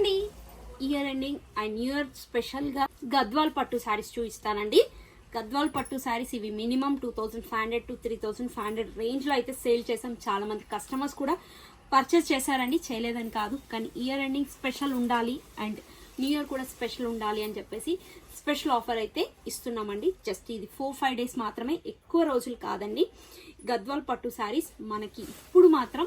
అండి, year ending and new year special గా గద్వాల్ పట్టు శారీస్ చూపిస్తానండి. గద్వాల్ పట్టు శారీస్ ఇవి మినిమం 2500 to 3500 రేంజ్ లో అయితే సేల్ చేసాం. చాలా మంది కస్టమర్స్ కూడా పర్చేస్ చేశారండి, చేయలేదని కాదు, కానీ ఇయర్ ఎండింగ్ స్పెషల్ ఉండాలి అండ్ న్యూ ఇయర్ కూడా స్పెషల్ ఉండాలి అని చెప్పేసి స్పెషల్ ఆఫర్ అయితే ఇస్తున్నామండి. జస్ట్ ఇది 4-5 డేస్ మాత్రమే, ఎక్కువ రోజులు కాదండి. గద్వాల్ పట్టు శారీస్ మనకి ఇప్పుడు మాత్రం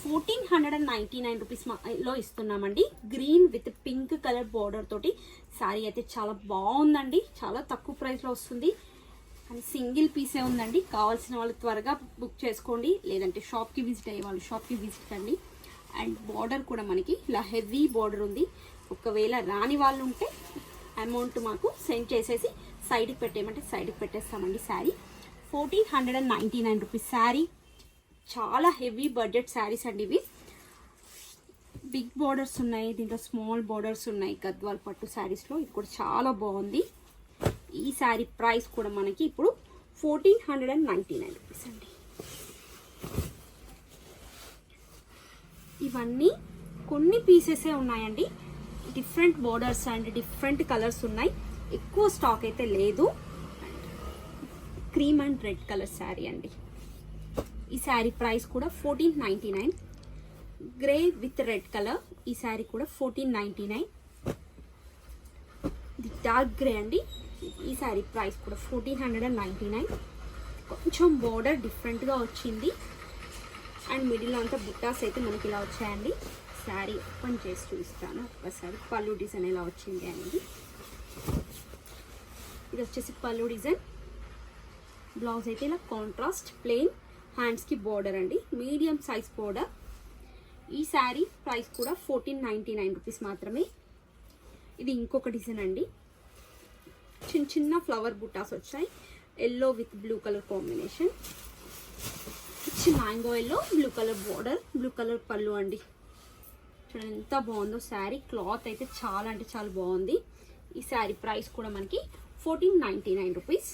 1499 రూపీస్ లో ఇస్తున్నామండి. Green with pink colour border తోటి శారీ అయితే చాలా బాగుందండి. చాలా తక్కువ ప్రైస్ లో వస్తుంది, కానీ సింగిల్ పీసే ఉందండి. కావాల్సిన వాళ్ళు త్వరగా బుక్ చేసుకోండి, లేదంటే షాప్ కి విజిట్ అయ్యే వాళ్ళు షాప్ కి విజిట్ అండి. అండ్ బార్డర్ కూడా మనకి ఇలా హెవీ బార్డర్ ఉంది. ఒకవేళ రాని వాళ్ళు ఉంటే అమౌంట్ మాకు సెండ్ చేసేసి సైడ్కి పెట్టేయమంటే సైడ్కి పెట్టేస్తామండి. శారీ 1499 రూపీస్ శారీ. చాలా హెవీ బడ్జెట్ శారీస్ అండి ఇవి. బిగ్ బార్డర్స్ ఉన్నాయి, దీంట్లో స్మాల్ బార్డర్స్ ఉన్నాయి గద్వాల్ పట్టు శారీస్లో. ఇది కూడా చాలా బాగుంది. ఈ శారీ ప్రైస్ కూడా మనకి ఇప్పుడు 1499 రూపీస్ అండి. ఇవన్నీ కొన్ని పీసెసే ఉన్నాయండి. Different borders and different colours ఉన్నాయి, ఎక్కువ స్టాక్ అయితే లేదు. Cream and red colour sari అండి. ఈ శారీ ప్రైస్ కూడా 1499. గ్రే విత్ రెడ్ కలర్, ఈ శారీ కూడా 1499. ఇది డార్క్ గ్రే అండి. ఈ శారీ ప్రైస్ కూడా 1499. కొంచెం బోర్డర్ డిఫరెంట్గా వచ్చింది అండ్ మిడిల్ అంతా బుట్టాస్ అయితే మనకి ఇలా వచ్చాయండి. శారీ ఓపెన్ చేసి చూపిస్తాను ఒకసారి. పళ్ళు డిజైన్ ఎలా వచ్చింది అనేది. ఇది వచ్చేసి పళ్ళు డిజైన్. బ్లౌజ్ అయితే ఇలా కాంట్రాస్ట్ ప్లెయిన్, హ్యాండ్స్కి బోర్డర్ అండి, మీడియం సైజ్ బోర్డర్. ఈ శారీ ప్రైస్ కూడా 1499 రూపీస్ మాత్రమే. ఇది ఇంకొక డిజైన్ అండి. చిన్న చిన్న ఫ్లవర్ బుట్టాస్ వచ్చాయి, yellow with blue colour combination. Mango yellow, blue colour border, blue colour పళ్ళు అండి. చూడండి ఎంత బాగుందో శారీ. క్లాత్ అయితే చాలా అంటే చాలా బాగుంది. ఈ శారీ ప్రైస్ కూడా మనకి 1499 రూపీస్.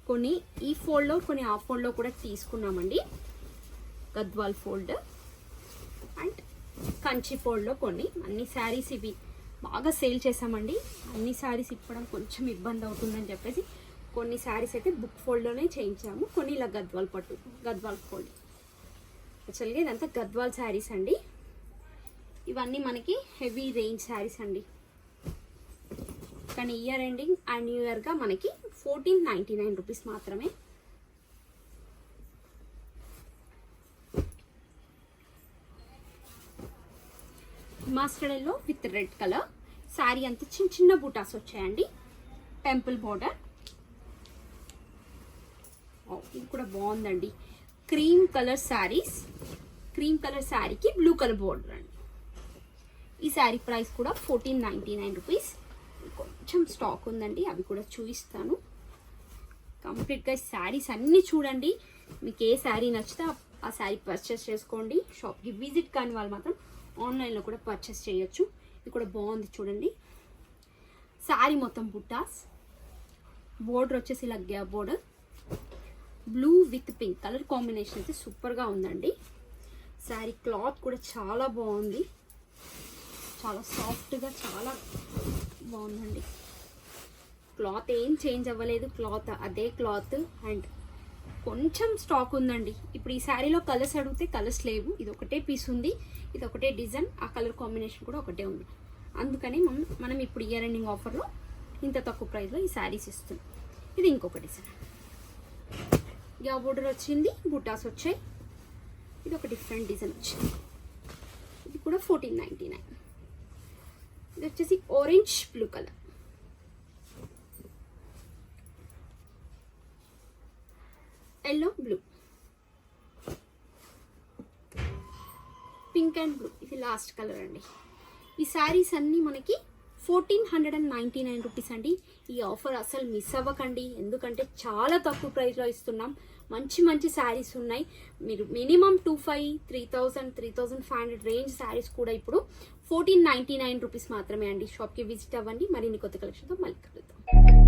కొన్ని ఈ ఫోల్డ్లో, కొన్ని ఆ ఫోల్డ్లో కూడా తీసుకున్నామండి. గద్వాల్ ఫోల్డ్ అండ్ కంచి ఫోల్డ్లో కొన్ని. అన్ని శారీస్ ఇవి బాగా సేల్ చేసామండి. అన్ని శారీస్ ఇప్పడం కొంచెం ఇబ్బంది అవుతుందని చెప్పేసి కొన్ని శారీస్ అయితే బుక్ ఫోల్డ్లోనే చేయించాము, కొన్ని ఇలా గద్వాల్ పట్టు, గద్వాల్ ఫోల్డ్. యాక్చువల్గా ఇదంతా గద్వాల్ శారీస్ అండి. ఇవన్నీ మనకి హెవీ రేంజ్ శారీస్ అండి, కానీ ఇయర్ ఎండింగ్ అండ్ న్యూ ఇయర్గా మనకి 1499 రూపీస్ మాత్రమే. Mustard yellow with red colour sari అంతా చిన్న చిన్న బూటాస్ వచ్చాయండి. Temple border. ఇది కూడా బాగుందండి. Cream colour saris, cream colour శారీకి బ్లూ కలర్ బోర్డర్ అండి. ఈ శారీ ప్రైస్ కూడా 1499 రూపీస్. కొంచెం స్టాక్ ఉందండి, అవి కూడా చూపిస్తాను. కంప్లీట్గా శారీస్ అన్నీ చూడండి. మీకు ఏ శారీ నచ్చితే ఆ శారీ పర్చేస్ చేసుకోండి. షాప్కి విజిట్ కాని వాళ్ళు మాత్రం ఆన్లైన్లో కూడా పర్చేస్ చేయొచ్చు. ఇది కూడా బాగుంది చూడండి. శారీ మొత్తం బుట్టాస్, బోర్డర్ వచ్చేసి ఇలా gap border, blue with pink colour combination అయితే సూపర్గా ఉందండి. శారీ క్లాత్ కూడా చాలా బాగుంది, చాలా సాఫ్ట్గా చాలా బాగుందండి. క్లాత్ ఏం చేంజ్ అవ్వలేదు, క్లాత్ అదే క్లాత్. అండ్ కొంచెం స్టాక్ ఉందండి. ఇప్పుడు ఈ శారీలో కలర్స్ అడిగితే కలర్స్ లేవు. ఇది ఒకటే పీస్ ఉంది, ఇది ఒకటే డిజైన్, ఆ కలర్ కాంబినేషన్ కూడా ఒకటే ఉంది. అందుకని మనం ఇప్పుడు ఇయర్ ఎండింగ్ ఆఫర్లో ఇంత తక్కువ ప్రైస్లో ఈ శారీస్ ఇస్తున్నాం. ఇది ఇంకొక డిజైన్. యా బోర్డర్ వచ్చింది, బుట్టాస్ వచ్చాయి. ఇది ఒక డిఫరెంట్ డిజైన్ వచ్చింది. ఇది కూడా 1499. ఇది వచ్చేసి orange blue colour, yellow blue, pink and blue. ఇది లాస్ట్ కలర్ అండి. ఈ శారీస్ అన్నీ మనకి 1499 రూపీస్ అండి. ఈ ఆఫర్ అసలు మిస్ అవ్వకండి, ఎందుకంటే చాలా తక్కువ ప్రైస్లో ఇస్తున్నాం. మంచి మంచి శారీస్ ఉన్నాయి. మీరు మినిమం 2500, 3500 రేంజ్ శారీస్ కూడా ఇప్పుడు 1499 రూపీస్ మాత్రమే అండి. షాప్కి విజిట్ అవ్వండి. మరిన్ని కొత్త కలెక్షన్తో మళ్ళీ కలుద్దాం.